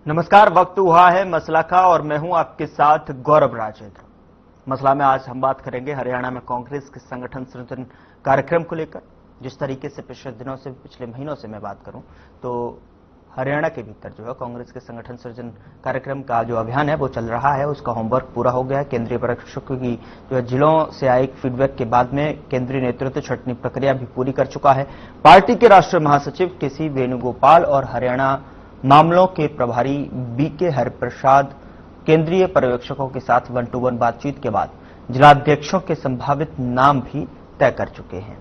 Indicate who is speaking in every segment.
Speaker 1: नमस्कार, वक्त हुआ है मसला का और मैं हूं आपके साथ गौरव राजेंद्र। मसला में आज हम बात करेंगे हरियाणा में कांग्रेस के संगठन सृजन कार्यक्रम को लेकर। जिस तरीके से पिछले दिनों से, पिछले महीनों से मैं बात करूं तो हरियाणा के भीतर जो है कांग्रेस के संगठन सृजन कार्यक्रम का जो अभियान है वो चल रहा है। उसका होमवर्क पूरा हो गया है। केंद्रीय पर्यवेक्षकों की जो है जिलों से आए फीडबैक के बाद में केंद्रीय नेतृत्व छंटनी प्रक्रिया भी पूरी कर चुका है। पार्टी के राष्ट्रीय महासचिव के.सी. वेणुगोपाल और हरियाणा मामलों के प्रभारी बी.के. हरिप्रसाद केंद्रीय पर्यवेक्षकों के साथ 1-to-1 बातचीत के बाद जिलाध्यक्षों के संभावित नाम भी तय कर चुके हैं।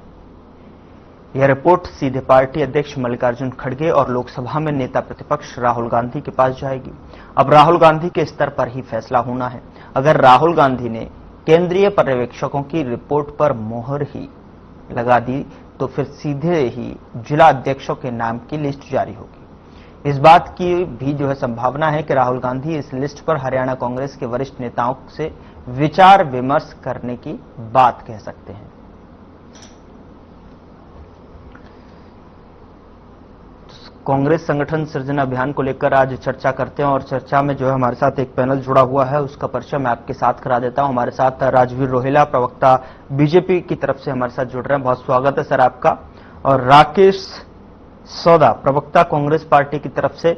Speaker 1: यह रिपोर्ट सीधे पार्टी अध्यक्ष मल्लिकार्जुन खड़गे और लोकसभा में नेता प्रतिपक्ष राहुल गांधी के पास जाएगी। अब राहुल गांधी के स्तर पर ही फैसला होना है। अगर राहुल गांधी ने केंद्रीय पर्यवेक्षकों की रिपोर्ट पर मोहर ही लगा दी तो फिर सीधे ही जिला अध्यक्षों के नाम की लिस्ट जारी होगी। इस बात की भी जो है संभावना है कि राहुल गांधी इस लिस्ट पर हरियाणा कांग्रेस के वरिष्ठ नेताओं से विचार विमर्श करने की बात कह सकते हैं। कांग्रेस संगठन सृजन अभियान को लेकर आज चर्चा करते हैं और चर्चा में जो है हमारे साथ एक पैनल जुड़ा हुआ है, उसका परिचय मैं आपके साथ करा देता हूं। हमारे साथ राजवीर रोहिला, प्रवक्ता बीजेपी की तरफ से हमारे साथ जुड़ रहे हैं। बहुत स्वागत है सर आपका। और राकेश सौदा, प्रवक्ता कांग्रेस पार्टी की तरफ से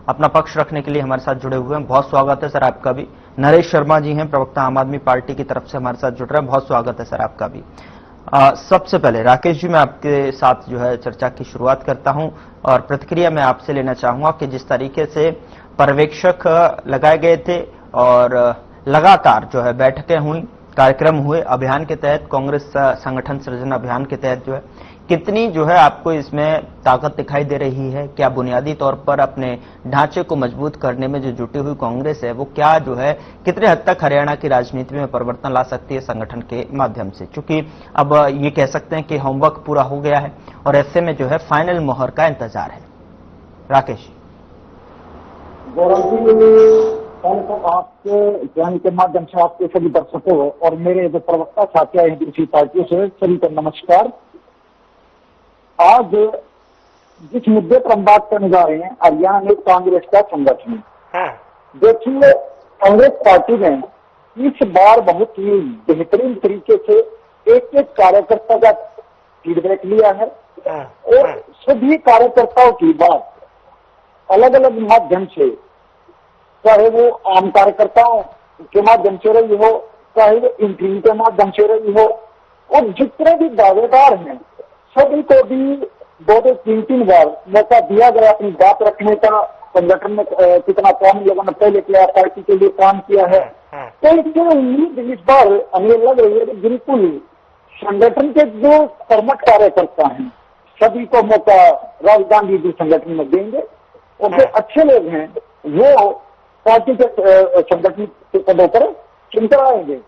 Speaker 1: अपना पक्ष रखने के लिए हमारे साथ जुड़े हुए हैं। बहुत स्वागत है सर आपका भी। नरेश शर्मा जी हैं, प्रवक्ता आम आदमी पार्टी की तरफ से हमारे साथ जुड़ रहे हैं। बहुत स्वागत है सर आपका भी। सबसे पहले राकेश जी, मैं आपके साथ जो है चर्चा की शुरुआत करता हूं और प्रतिक्रिया मैं आपसे लेना चाहूंगा कि जिस तरीके से पर्यवेक्षक लगाए गए थे और लगातार जो है बैठकें हुई, कार्यक्रम हुए अभियान के तहत, कांग्रेस संगठन सृजन अभियान के तहत जो है कितनी जो है आपको इसमें ताकत दिखाई दे रही है? क्या बुनियादी तौर पर अपने ढांचे को मजबूत करने में जो जुटी हुई कांग्रेस है वो क्या जो है कितने हद तक हरियाणा की राजनीति में परिवर्तन ला सकती है संगठन के माध्यम से? क्योंकि अब ये कह सकते हैं कि होमवर्क पूरा हो गया है और ऐसे में जो है फाइनल मोहर का इंतजार है। राकेश
Speaker 2: आपके ज्ञान के माध्यम से आपके सभी दर्शकों और मेरे जो प्रवक्ता साथी हैं दूसरी पार्टियों से सभी को नमस्कार। आज जिस मुद्दे पर हम बात करने जा रहे हैं, हरियाणा में कांग्रेस का संगठन। देखिए, कांग्रेस पार्टी ने इस बार बहुत ही बेहतरीन तरीके से एक एक कार्यकर्ता का फीडबैक लिया है और सभी कार्यकर्ताओं की बात अलग अलग माध्यम से, चाहे वो आम कार्यकर्ताओं के माध्यम से रही हो, चाहे वो इंटरव्यू के माध्यम से रही हो, और जितने भी दावेदार हैं सभी को भी 2-3 बार मौका दिया गया अपनी बात रखने का। संगठन में कितना काम लोगों ने पहले किया, पार्टी के लिए काम किया है, तो इसकी उम्मीद इस बार हमें लग रही है कि बिल्कुल संगठन के जो कर्मठ कार्यकर्ता हैं सभी को मौका राहुल गांधी जी संगठन में देंगे और जो अच्छे लोग हैं वो पार्टी के संगठन के पदों पर चुनकर आएंगे।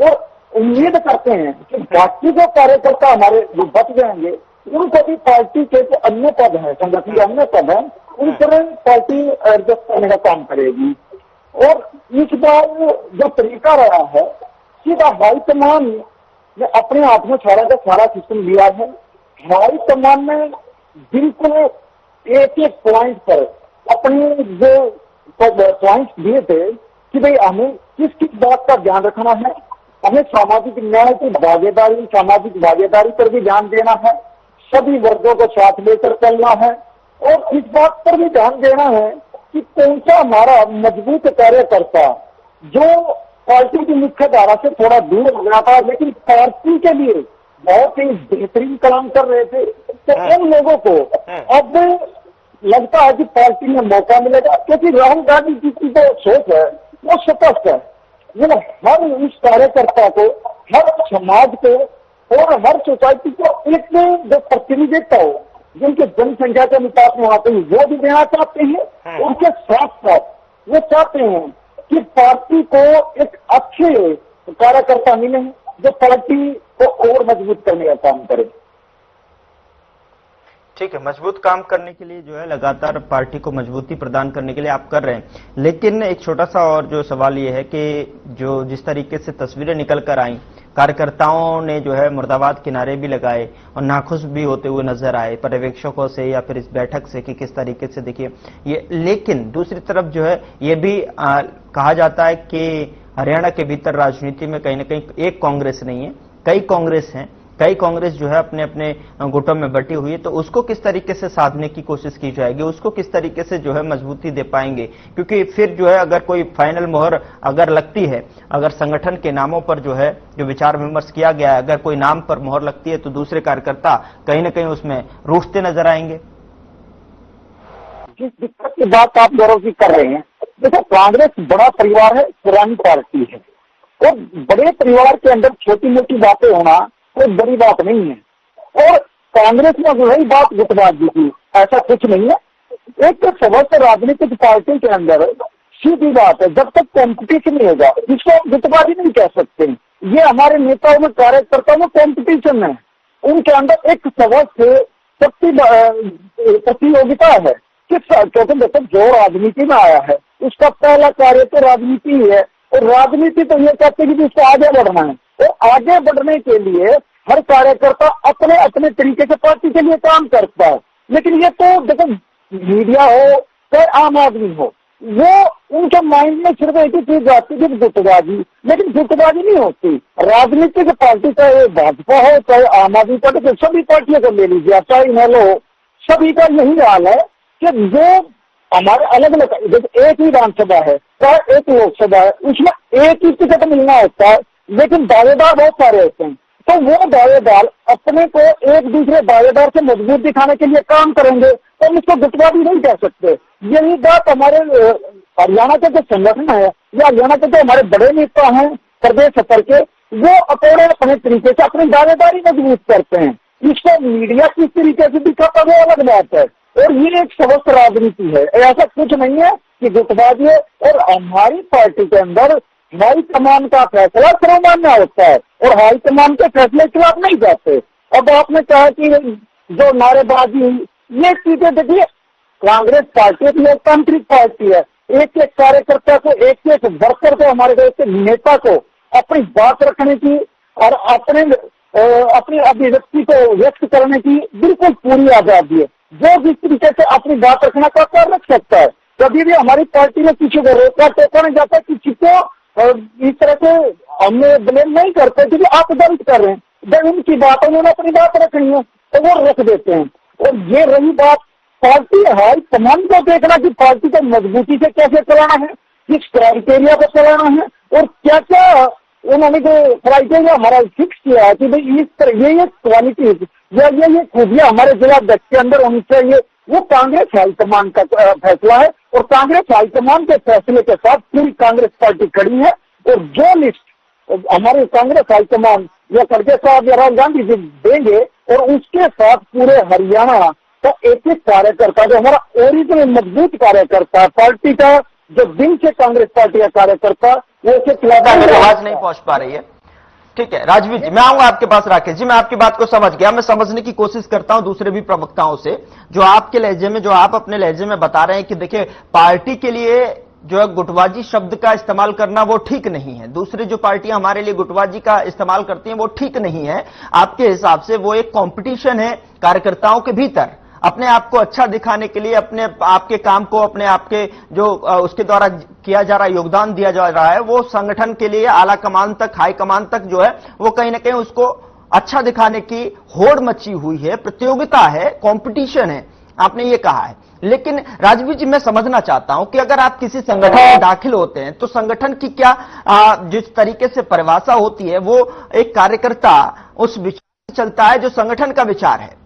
Speaker 2: और उम्मीद करते हैं कि बाकी जो कार्यकर्ता हमारे जो बच जाएंगे उनको भी पार्टी के जो अन्य पद हैं, संगठन के अन्य पद हैं, उन पर पार्टी एडजस्ट करने का काम करेगी। और इस बार जो तरीका रहा है, सीधा हाईकमान ने अपने हाथ में सारा सिस्टम लिया है। हाईकमान ने बिल्कुल एक एक पॉइंट पर अपने जो पॉइंट दिए थे कि भाई हमें किस किस बात का ध्यान रखना है, हमें सामाजिक न्याय की भागीदारी, सामाजिक भागीदारी पर भी ध्यान देना है, सभी वर्गों को साथ लेकर चलना है और इस बात पर भी ध्यान देना है कि कौन सा हमारा मजबूत कार्यकर्ता जो पार्टी की मुख्य धारा से थोड़ा दूर हो गया था लेकिन पार्टी के लिए बहुत ही बेहतरीन काम कर रहे थे, तो उन लोगों को अब लगता है कि पार्टी में मौका मिलेगा। क्योंकि राहुल गांधी जी की जो सोच है वो स्पष्ट है, वो हर उस कार्यकर्ता को, हर समाज को और हर सोसाइटी को एक जो प्रतिनिधित्व हो, जिनके जनसंख्या के अनुपात में आते हैं वो भी देना चाहते हैं। उनके साथ साथ वो चाहते हैं कि पार्टी को एक अच्छे कार्यकर्ता मिले जो पार्टी को और मजबूत करने का काम करे।
Speaker 1: ठीक है, मजबूत काम करने के लिए जो है लगातार पार्टी को मजबूती प्रदान करने के लिए आप कर रहे हैं, लेकिन एक छोटा सा और जो सवाल ये है कि जो जिस तरीके से तस्वीरें निकल कर आई कार्यकर्ताओं ने जो है मुर्दाबाद के नारे भी लगाए और नाखुश भी होते हुए नजर आए पर्यवेक्षकों से या फिर इस बैठक से कि किस तरीके से देखिए ये। लेकिन दूसरी तरफ जो है ये भी कहा जाता है कि हरियाणा के भीतर राजनीति में कहीं ना कहीं एक कांग्रेस नहीं है, कई कांग्रेस हैं, कई कांग्रेस जो है अपने अपने गुटों में बटी हुई है। तो उसको किस तरीके से साधने की कोशिश की जाएगी, उसको किस तरीके से जो है मजबूती दे पाएंगे, क्योंकि फिर जो है अगर कोई फाइनल मोहर अगर लगती है, अगर संगठन के नामों पर जो है जो विचार विमर्श किया गया है, अगर कोई नाम पर मोहर लगती है तो दूसरे कार्यकर्ता कहीं ना कहीं उसमें रूठते नजर आएंगे।
Speaker 2: जिस दिक्कत की बात आप गौरव जी कर रहे हैं, देखो कांग्रेस बड़ा परिवार है, पुरानी पार्टी है, और बड़े परिवार के अंदर छोटी मोटी बातें होना कोई बड़ी बात नहीं है। और कांग्रेस में जो है बात गुटबाजी की, ऐसा कुछ नहीं है। एक सदस्य राजनीतिक पार्टी के अंदर सीधी बात है, जब तक कॉम्पिटिशन नहीं होगा इसको आप गुटबाजी नहीं कह सकते। ये हमारे नेताओं में कार्यकर्ताओं में कॉम्पिटिशन है, उनके अंदर एक सदस्य प्रतियोगिता है। क्योंकि देखो जो राजनीति में आया है उसका पहला कार्य तो राजनीति ही है, और राजनीति तो ये कहते हैं कि उसको आगे बढ़ना है। तो आगे बढ़ने के लिए हर कार्यकर्ता अपने अपने तरीके से पार्टी के लिए काम करता है। लेकिन ये तो देखो मीडिया हो चाहे आम आदमी हो, वो उनके माइंड में सिर्फ एक ही चीज आती है गुटबाजी, लेकिन गुटबाजी नहीं होती। राजनीतिक पार्टी चाहे भाजपा हो चाहे आम आदमी पार्टी, सभी पार्टियों को ले लीजिए, चाहे इनेलो हो, सभी का यही हाल है कि जो हमारे अलग अलग एक ही विधानसभा है चाहे एक लोकसभा है, उसमें एक ही टिकट मिलना होता है, लेकिन दावेदार बहुत सारे होते हैं। तो वो दावेदार अपने को एक दूसरे दावेदार से मजबूत दिखाने के लिए काम करेंगे, तो हम इसको गुटबाजी नहीं कह सकते। यही बात हमारे हरियाणा के जो संगठन है या हरियाणा के जो हमारे बड़े नेता हैं प्रदेश स्तर के, वो अपने तरीके से अपनी दावेदारी मजबूत करते हैं। इसको मीडिया किस तरीके से दिखाता है वो अलग बात है, और ये एक समस्त राजनीति है, ऐसा कुछ नहीं है कि गुटबाजी है। और हमारी पार्टी के अंदर हाईकमान का फैसला सर्वमान्य होता है, और हाईकमान के फैसले के खिलाफ नहीं जाते। अब आपने कहा कि जो नारेबाजी, ये चीजें देखिए, कांग्रेस पार्टी एक लोकतांत्रिक पार्टी है। एक एक कार्यकर्ता को, एक एक वर्कर को, हमारे देश के नेता को अपनी बात रखने की और अपनी अभिव्यक्ति को व्यक्त करने की बिल्कुल पूरी आजादी है। जो जिस तरीके से अपनी बात रखना का कर रख सकता है। कभी भी हमारी पार्टी में किसी को रोका टोका नहीं जाता, किसी को इस तरह से हमने ब्लेम नहीं करते कि आप गलत कर रहे हैं। जब उनकी बात उन्होंने अपनी बात रखनी है तो वो रख देते हैं। और ये रही बात पार्टी हाई कमान को देखना कि पार्टी को मजबूती से कैसे चलाना है, किस क्राइटेरिया पर चलाना है, और क्या क्या उन्होंने जो क्राइटेरिया हमारा फिक्स किया है कि भाई इस तरह ये क्वालिटी या ये खूबियां हमारे जिला अध्यक्ष के अंदर होनी चाहिए, वो कांग्रेस हाईकमान का फैसला है। और कांग्रेस हाईकमान के फैसले के साथ पूरी कांग्रेस पार्टी खड़ी है। और जो लिस्ट हमारे कांग्रेस हाईकमान या खड़गे साहब या राहुल गांधी जी देंगे, और उसके साथ पूरे हरियाणा का एक एक कार्यकर्ता, जो हमारा ओरिजिनल मजबूत कार्यकर्ता पार्टी का, जो दिन से कांग्रेस पार्टी का कार्यकर्ता, वो उसके खिलाफ
Speaker 1: आवाज नहीं पहुंच पा रही है। ठीक है राजवीर जी, मैं आऊंगा आपके पास। राकेश जी, मैं आपकी बात को समझ गया। मैं समझने की कोशिश करता हूं दूसरे भी प्रवक्ताओं से, जो आपके लहजे में, जो आप अपने लहजे में बता रहे हैं कि देखिए पार्टी के लिए जो है गुटबाजी शब्द का इस्तेमाल करना वो ठीक नहीं है। दूसरी जो पार्टियां हमारे लिए गुटबाजी का इस्तेमाल करती हैं वो ठीक नहीं है। आपके हिसाब से वो एक कंपटीशन है कार्यकर्ताओं के भीतर, अपने आप को अच्छा दिखाने के लिए, अपने आपके काम को, अपने आपके जो उसके द्वारा किया जा रहा योगदान दिया जा रहा है, वो संगठन के लिए आला कमान तक, हाई कमान तक जो है वो कहीं ना कहीं उसको अच्छा दिखाने की होड़ मची हुई है, प्रतियोगिता है, कंपटीशन है, आपने ये कहा है। लेकिन राजवीर जी, मैं समझना चाहता हूं कि अगर आप किसी संगठन में दाखिल होते हैं तो संगठन की क्या जिस तरीके से परिभाषा होती है, वो एक कार्यकर्ता उस विचार से चलता है जो संगठन का विचार है।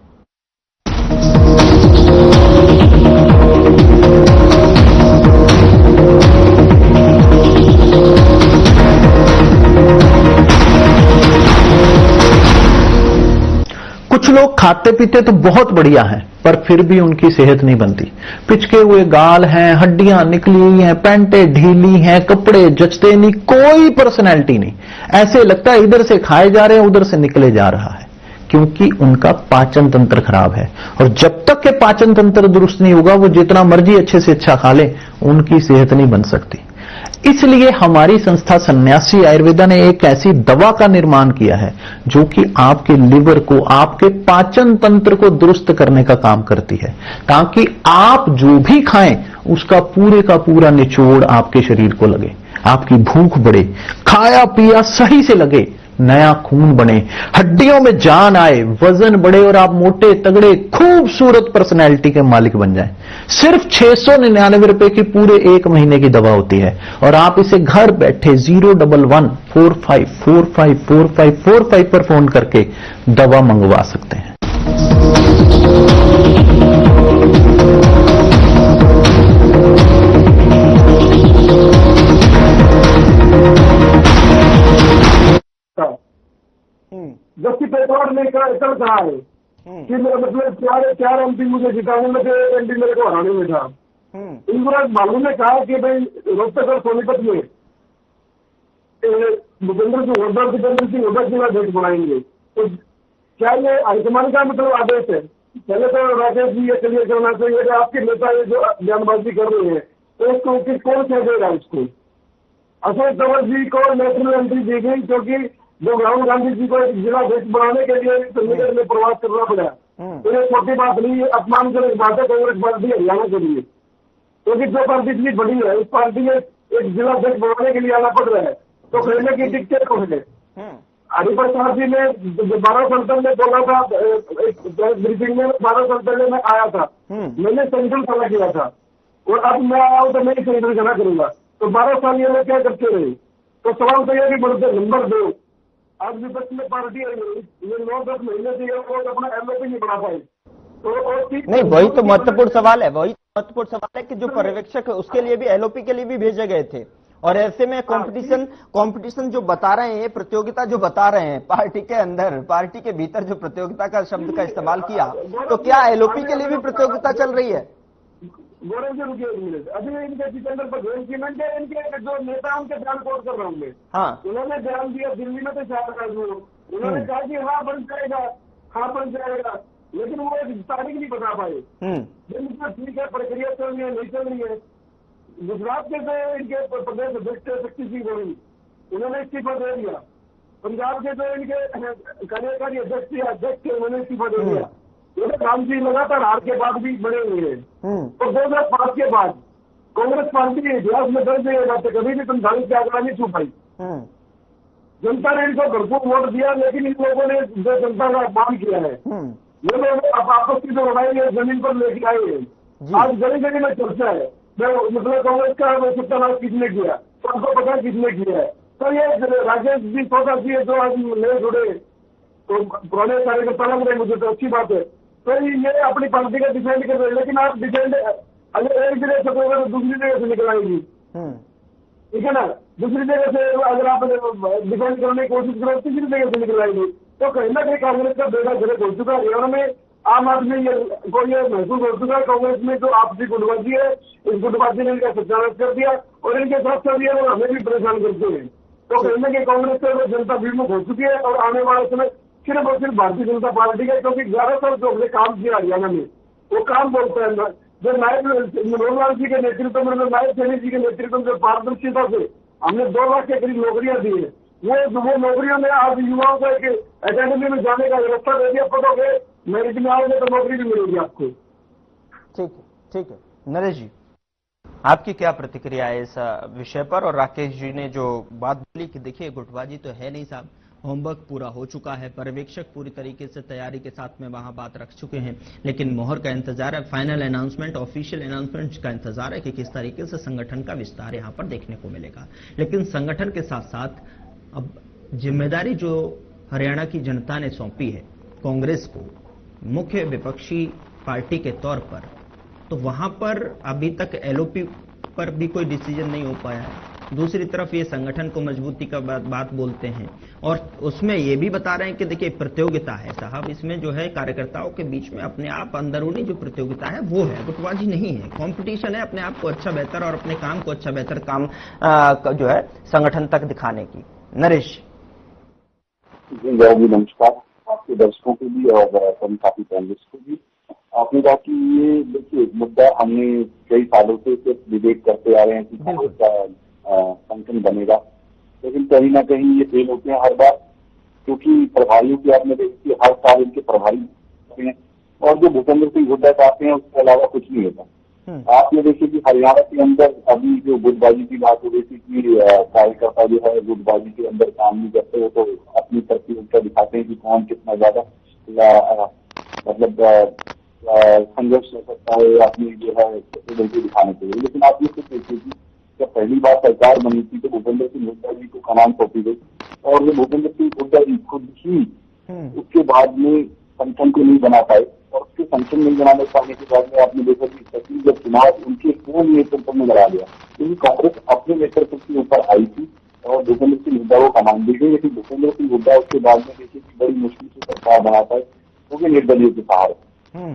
Speaker 3: कुछ लोग खाते पीते तो बहुत बढ़िया हैं, पर फिर भी उनकी सेहत नहीं बनती। पिचके हुए गाल हैं, हड्डियां निकली हुई हैं, पैंटें ढीली हैं, कपड़े जचते नहीं, कोई पर्सनैलिटी नहीं। ऐसे लगता है इधर से खाए जा रहे हैं, उधर से निकले जा रहा है, क्योंकि उनका पाचन तंत्र खराब है। और जब तक के पाचन तंत्र दुरुस्त नहीं होगा, वो जितना मर्जी अच्छे से अच्छा खा ले, उनकी सेहत नहीं बन सकती। इसलिए हमारी संस्था सन्यासी आयुर्वेदा ने एक ऐसी दवा का निर्माण किया है जो कि आपके लिवर को, आपके पाचन तंत्र को दुरुस्त करने का काम करती है, ताकि आप जो भी खाएं उसका पूरे का पूरा निचोड़ आपके शरीर को लगे, आपकी भूख बढ़े, खाया पिया सही से लगे, नया खून बने, हड्डियों में जान आए, वजन बढ़े और आप मोटे तगड़े खूबसूरत पर्सनैलिटी के मालिक बन जाएं। सिर्फ 699 रुपए की पूरे 1 महीने की दवा होती है और आप इसे घर बैठे 01145454545 पर फोन करके दवा मंगवा सकते हैं।
Speaker 2: जबकि पेट्रोल में चल रहा है कि मतलब चार एमपी मुझे जिताने में थे, एमपी मेरे को हराने में था। इंदिरा बालू ने कहा कि भाई रोहतक और सोनीपत में भूपेंद्र सिंह हुड्डा की अध्यक्ष बनाएंगे, तो क्या ये हाईकमान का मतलब आदेश है? पहले तो राकेश जी ये क्लियर करना चाहिए कि आपके नेता ये जो बयानबाजी कर रहे हैं तो उसको कौन कह देगा इसको? अशोक तंवर जी को नेशनल एंट्री दी गई क्योंकि जो राहुल गांधी जी को एक जिला अध्यक्ष बनाने के लिए चंडीगढ़ में प्रवास करना पड़ा, तो ये छोटी बात नहीं है, अपमानजनक बात है कांग्रेस पार्टी हरियाणा के लिए, क्योंकि जो पार्टी इतनी बड़ी है उस पार्टी में एक जिला अध्यक्ष बनाने के लिए आना पड़ रहा है, तो कहने की टिकट को है। हरिप्रसाद जी ने 12 संतन में बोला था, एक ब्रीफिंग में 12 संतन में आया था, मैंने सेंट्रल खड़ा किया था और अब मैं आया हूं तो मैं सेंट्रल खड़ा करूंगा, तो 12 साल ये लोग क्या करते रहे? तो सवाल तो यह भी बढ़ते, नंबर 2, आज विपक्ष में पार्टी है, ये 9-10 महीने से ये लोग अपना एमओपी नहीं बना पाए, तो
Speaker 1: नहीं, वही तो महत्वपूर्ण सवाल है, कि जो पर्यवेक्षक है उसके लिए भी, एलओपी के लिए भी भेजे गए थे, और ऐसे में कंपटीशन जो बता रहे हैं, प्रतियोगिता जो बता रहे हैं, पार्टी के अंदर, पार्टी के भीतर जो प्रतियोगिता का शब्द का इस्तेमाल किया, तो क्या एलओपी के लिए भी प्रतियोगिता चल रही है?
Speaker 2: गौरव जी रुकिए 1 मिनट, अभी इनके जितेंद्र बघेल जी में इनके जो नेता उनके बयान कोट कर रहा हूँ मैं। हाँ, उन्होंने बयान दिया दिल्ली में, तो उन्होंने कहा कि हाँ बन जाएगा, लेकिन वो एक तारीख नहीं बता पाए। ठीक है, प्रक्रिया चल रही है, नहीं चल रही है। गुजरात के जो इनके प्रदेश अध्यक्ष शक्ति सिंह गोहिल, उन्होंने इस्तीफा दे दिया। पंजाब के जो इनके कार्यकारी अध्यक्ष थे उन्होंने इस्तीफा दे दिया। राम जी लगातार हार के बाद भी बने हुए हैं, और 2005 के बाद कांग्रेस पार्टी के इतिहास में दर्ज नहीं जाते, कभी भी 45 के आंकड़ा नहीं छू पाई। जनता ने इनको भरपूर वोट दिया, लेकिन इन लोगों ने जो जनता का अपमान किया है, ये लोग अब आपस की जो लड़ाई है जमीन पर लेके आए हैं। आज गली गली में चर्चा है, मतलब कांग्रेस का सत्यानाश किसने किया, तो आपको पता किसने किया है। तो ये राकेश जी सोचा जी जो आज नए जुड़े तो पुराने कार्यकर्ता लग रहे, मुझे तो अच्छी बात है। तो ये अपनी पार्टी का डिफेंड कर रहे हैं, लेकिन आप डिफेंड अगर एक जगह से करोगे तो दूसरी जगह से निकल आएगी, ठीक है ना? दूसरी जगह से अगर आप डिफेंड करने की कोशिश करो तीसरी जगह से निकल आएगी। तो कहीं ना कहीं कांग्रेस का बेड़ा गर्क हो चुका है। हरियाणा में आम आदमी को ये महसूस हो चुका है कांग्रेस में जो आपसी गुटबाजी है, इस गुटबाजी ने इनका सत्यानाश कर दिया, और इनके साथ साथ ये लोग हमें भी परेशान करते हैं। तो कहीं ना कहीं कांग्रेस से जनता विमुख हो चुकी है, और आने वाले समय सिर्फ और सिर्फ भारतीय जनता पार्टी का, क्योंकि 11 साल जो हमने काम किया हरियाणा में, वो काम बोलता है। जो नायब मनोहर जी के नेतृत्व में, नायब सैनी जी के नेतृत्व में जो पारदर्शिता से हमने 2 लाख के करीब नौकरियां दी है, वो नौकरियों में आज युवाओं को एक अकेडमी में जाने का रास्ता दे दिया। पढ़ोगे, मेरिट में आओगे तो नौकरी भी मिलेगी आपको।
Speaker 1: ठीक है नरेश जी, आपकी क्या प्रतिक्रिया है इस विषय पर? और राकेश जी ने जो बात बोली कि देखिए गुटबाजी तो है नहीं साहब, होमवर्क पूरा हो चुका है, पर्यवेक्षक पूरी तरीके से तैयारी के साथ में वहां बात रख चुके हैं, लेकिन मोहर का इंतजार है, फाइनल अनाउंसमेंट, ऑफिशियल अनाउंसमेंट का इंतजार है कि किस तरीके से संगठन का विस्तार यहां पर देखने को मिलेगा। लेकिन संगठन के साथ साथ अब जिम्मेदारी जो हरियाणा की जनता ने सौंपी है कांग्रेस को मुख्य विपक्षी पार्टी के तौर पर, तो वहां पर अभी तक एलओपी पर भी कोई डिसीजन नहीं हो पाया है। दूसरी तरफ ये संगठन को मजबूती का बात बोलते हैं, और उसमें ये भी बता रहे हैं कि देखिए प्रतियोगिता है साहब, इसमें जो है कार्यकर्ताओं के बीच में अपने आप अंदरूनी जो प्रतियोगिता है वो है, गुटबाजी नहीं है, कंपटीशन है अपने आप को अच्छा बेहतर और अपने काम को अच्छा बेहतर काम जो है संगठन तक दिखाने की। नरेश
Speaker 4: जी नमस्कार, आपके दर्शकों को भी और काफी पैनलिस्ट को भी। आपने कहा कि ये देखिए मुद्दा हमने कई सालों से सिर्फ डिबेट करते आ रहे हैं कि कांग्रेस का संगठन बनेगा, लेकिन कहीं ना कहीं ये फेल होते हैं हर बार, क्योंकि प्रभारियों की आपने देखी हर साल इनके प्रभारी होते हैं और जो भूपेंद्र सिंह हुड्डा चाहते हैं उसके अलावा कुछ नहीं होता। आप ये देखिए कि हरियाणा के अंदर अभी जो गुटबाजी की बात हो रही थी कि कार्यकर्ता जो है गुटबाजी के अंदर काम नहीं करते हो, तो अपनी तरफ उनका दिखाते हैं कि कौन कितना ज्यादा मतलब संघर्ष हो सकता है अपनी जो है कैपेबिलिटी दिखाने के लिए। लेकिन आप ये खुद देखिए कि जब पहली बार सरकार बनी थी तो भूपेंद्र सिंह हुड्डा जी को कमान सौंपी गई और वो भूपेंद्र सिंह हुड्डा जी खुद ही उसके बाद में संगठन को नहीं बना पाए और उसके संगठन नहीं बनाने पाने के बाद में आपने देखा कि सचिन जब चुनाव उनके पूर्ण नेतृत्व में लड़ा गया, क्योंकि कांग्रेस अपने नेतृत्व के ऊपर आई थी और भूपेंद्र सिंह हुड्डा को कमान दी गई। लेकिन भूपेंद्र सिंह हुड्डा उसके बाद में देखिए कि बड़ी मुश्किल से सरकार बना पाए क्योंकि निर्दलीय के सहारे।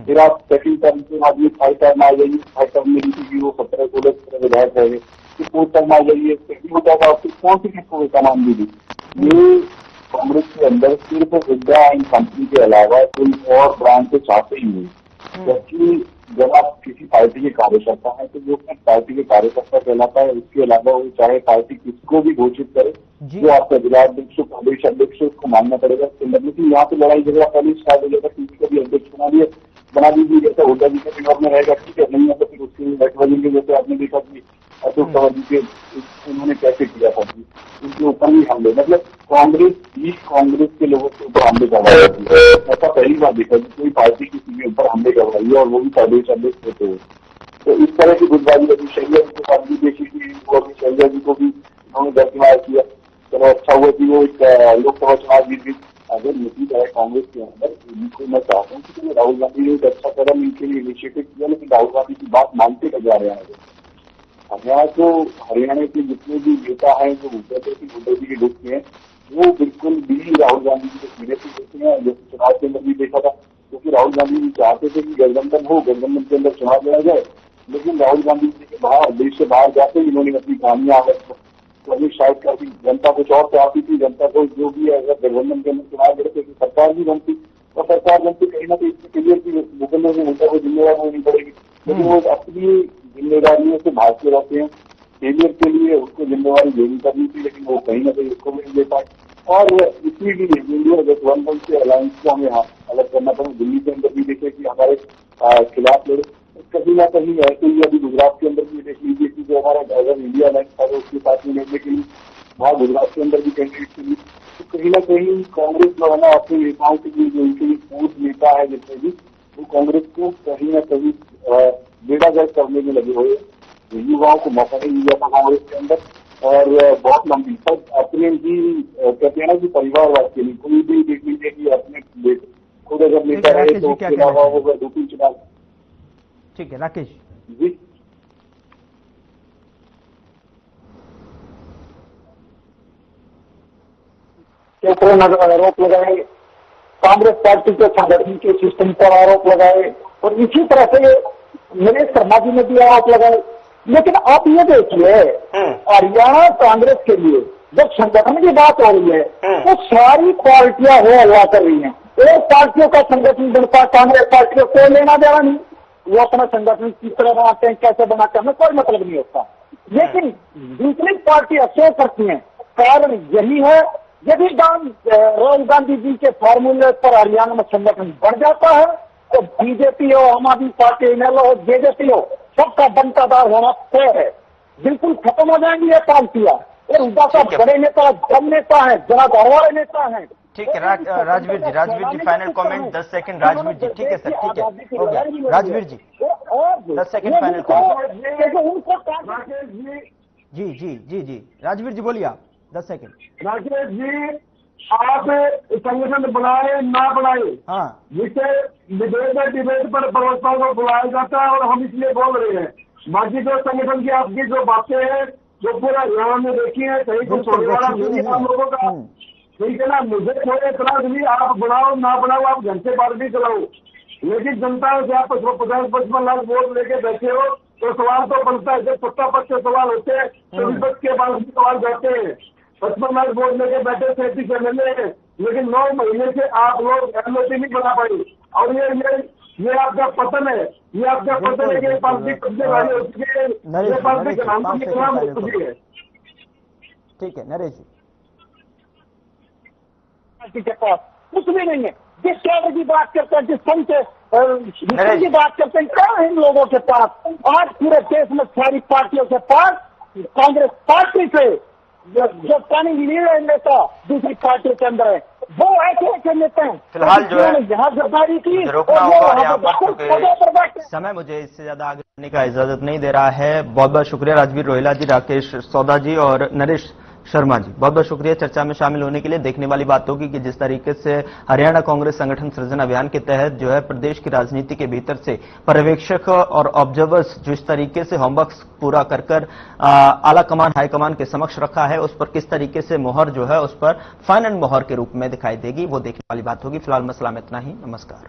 Speaker 4: फिर आप सेकंड टर्म के बाद में थार्ड टर्म आ जाइए, थार्ड टर्म में भी वो 17-16 विधायक रहे, फिर फोर्थ टर्म आ जाइए, सेकंड हो जाएगा, फिर कौन सी किसको कमान दी गई। ये कांग्रेस के अंदर सिर्फ हुड्डा एंड कंपनी के अलावा कोई और ब्रांड को चाहते ही नहीं, जबकि जब आप किसी पार्टी के कार्यकर्ता हैं तो जो पार्टी के कार्यकर्ता कहलाता है, उसके अलावा वो चाहे पार्टी किसको भी घोषित करे, जो आपका जिलाध्यक्ष प्रदेश अध्यक्ष उसको मानना पड़ेगा। लेकिन यहाँ पे लड़ाई झगड़ा पहले स्टार्ट हो जाएगा, किसी को भी अध्यक्ष बना दीजिए, जैसे हुड्डा जी के बिहार में रहेगा, ठीक है, नहीं है तो फिर उसके बैठ बजेंगे। जैसे आपने देखा कि अशोक तंवर जी के उन्होंने कैसे किया था कि उनके ऊपर ही हमले, मतलब कांग्रेस के लोगों के ऊपर हमले करवाई जाती है। ऐसा पहली बार देखा कि कोई पार्टी किसी के ऊपर हमले करवाई है और वो भी प्रदेश अध्यक्ष होते हुए। तो इस तरह की गुटबाजी अभी शैलजा जी के साथ भी देखी थी, वो अभी शैलजा जी को भी उन्होंने दरकिनार किया। चलो अच्छा हुआ कि वो एक लोकसभा चुनाव जीत गई। अगर इसी तरह कांग्रेस के अंदर इनको मैं चाहता हूँ कि राहुल गांधी ने एक अच्छा कदम इनके लिए इनिशिएटिव किया, लेकिन राहुल गांधी की बात मानते कर जा रहे हैं। हरियाणा के जितने भी नेता हैं जो भूपेंद्र सिंह हुड्डा जी के ग्रुप में हैं, वो बिल्कुल भी राहुल गांधी जी को सीधे से देखते हैं। जैसे चुनाव के अंदर भी देखा था, क्योंकि राहुल गांधी जी चाहते थे कि गठबंधन के अंदर चुनाव लड़ा जाए, लेकिन राहुल गांधी जी के बाहर देश से बाहर जाते ही इन्होंने अपनी कहानियां तो शायद काफी जनता कुछ और चाहती थी, जनता को जो भी अगर गठबंधन के अंदर चुनाव लड़ते तो सरकार भी बनती और सरकार बनती कहीं ना कहीं इसके लिए कि भूपेंद्र सिंह हुड्डा को जिम्मेदार होनी पड़ेगी, लेकिन वो अपनी जिम्मेदारियों से भागते रहते हैं। फेलियर के लिए उसको जिम्मेवारी लेनी करनी थी, लेकिन वो कहीं ना कहीं उसको भी नहीं ले पाए और इसीलिए इंडिया गठबंधन से अलायंस को हमें अलग करना पड़ा। दिल्ली के अंदर भी देखे कि हमारे खिलाफ लड़े, कहीं ना कहीं ऐसे ही अभी गुजरात के अंदर भी देख लीजिए कि जो हमारा अगर इंडिया अलायंस था उसके साथ में लड़ने के लिए वहाँ गुजरात के अंदर भी कैंडिडेट के लिए, तो कहीं ना कहीं कांग्रेस जो है ना अपने नेताओं के लिए जो उनके पूर्व नेता है जितने भी, वो कांग्रेस को कहीं ना कहीं बेड़ागर्द करने में लगे हुए। युवाओं को मौका नहीं दिया था कांग्रेस के अंदर और बहुत लंबी सब अपने ही कहते हैं ना कि परिवारवाद के लिए कोई भी देख लीजिए कि अपने खुद अगर नेता है तो उसके अलावा वो दूसरी चुनाव।
Speaker 1: ठीक है राकेश
Speaker 4: जी,
Speaker 2: आरोप लगाए, कांग्रेस पार्टी के संगठन के सिस्टम पर आरोप लगाए और इसी तरह से नरेश शर्मा जी ने भी आरोप लगाए। लेकिन आप ये देखिए हरियाणा कांग्रेस के लिए जब संगठन की बात हो रही है तो सारी पार्टियां हो हल्ला कर रही हैं। एक पार्टियों का संगठन बनता, कांग्रेस पार्टी को कोई लेना देना नहीं, वो अपना संगठन किस तरह बनाते हैं, कैसे बनाते हैं, हमें कोई मतलब नहीं होता। लेकिन दूसरी पार्टी अफसोस करती है, कारण यही है यदि राहुल गांधी जी के फार्मूले पर हरियाणा में संगठन बढ़ जाता है तो बीजेपी हो, आम आदमी पार्टी, इनेलो हो, जेजेपी हो, सबका बंटादार होना तय है। बिल्कुल खत्म हो जाएंगी ये पार्टियां और उनका सब बड़े नेता जन नेता है, जनाधार वाले नेता है।
Speaker 1: ठीक है राजवीर जी फाइनल कमेंट 10 सेकंड। राजवीर जी ठीक है सर, ठीक है हो गया। राजवीर जी 10 सेकंड फाइनल कमेंट। जी राजवीर जी बोलिए आप 10 सेकंड।
Speaker 5: राकेश जी आप संगठन बनाए ना बनाए,
Speaker 1: हाँ
Speaker 5: जिसे डिबेट पर प्रवक्ताओं को बुलाया जाता है और हम इसलिए बोल रहे हैं। बाकी जो संगठन की आपकी जो बातें हैं जो पूरा हरियाणा में देखी है, कहीं को छोड़ने वाला नहीं है हम लोगों का, ठीक है ना। मुझे कोई इतराज नहीं, आप बनाओ ना बनाओ, आप घंटे बाद भी चलाओ, लेकिन जनता से आप 50-55 लाख वोट लेके बैठे हो तो सवाल तो बनता है। जब सत्ता पक्ष के सवाल होते हैं तो विपक्ष के पास भी सवाल जाते हैं। 55 लाख वोट लेके बैठे 33 MLA, लेकिन 9 महीने से आप लोग एमएलसी नहीं बना पाए और ये आपका पतन है, ये आपका पतन है कि पार्टी कब्जे वाली हो चुकी है, ये पार्टी नाम हो चुकी है।
Speaker 1: ठीक है नरेश जी।
Speaker 2: पार्टी के पास कुछ भी नहीं है। जिस कैडर की बात करते हैं, जिस संघ के की बात करते हैं, क्या है इन लोगों के पास? आज पूरे देश में सारी पार्टियों के पास कांग्रेस पार्टी से जो टर्निंग नेता दूसरी पार्टियों के अंदर है, वो ऐसे नेता हैं।
Speaker 1: फिलहाल जो है
Speaker 2: यहाँ गद्दारी की
Speaker 1: रोकना
Speaker 2: और
Speaker 1: होगा और
Speaker 2: वो
Speaker 1: यहाँ पर
Speaker 2: पदों पर बैठे।
Speaker 1: समय मुझे इससे ज्यादा आगे बढ़ने का इजाजत नहीं दे रहा है। बहुत बहुत शुक्रिया राजवीर रोहिला जी, राकेश सौदा जी और नरेश शर्मा जी, बहुत बहुत शुक्रिया चर्चा में शामिल होने के लिए। देखने वाली बात होगी कि जिस तरीके से हरियाणा कांग्रेस संगठन सृजन अभियान के तहत जो है प्रदेश की राजनीति के भीतर से पर्यवेक्षक और ऑब्जर्वर्स जिस तरीके से होमवर्क पूरा कर आला कमान हाईकमान के समक्ष रखा है, उस पर किस तरीके से मोहर जो है उस पर फाइनल मोहर के रूप में दिखाई देगी, वो देखने वाली बात होगी। फिलहाल मसला में इतना ही। नमस्कार।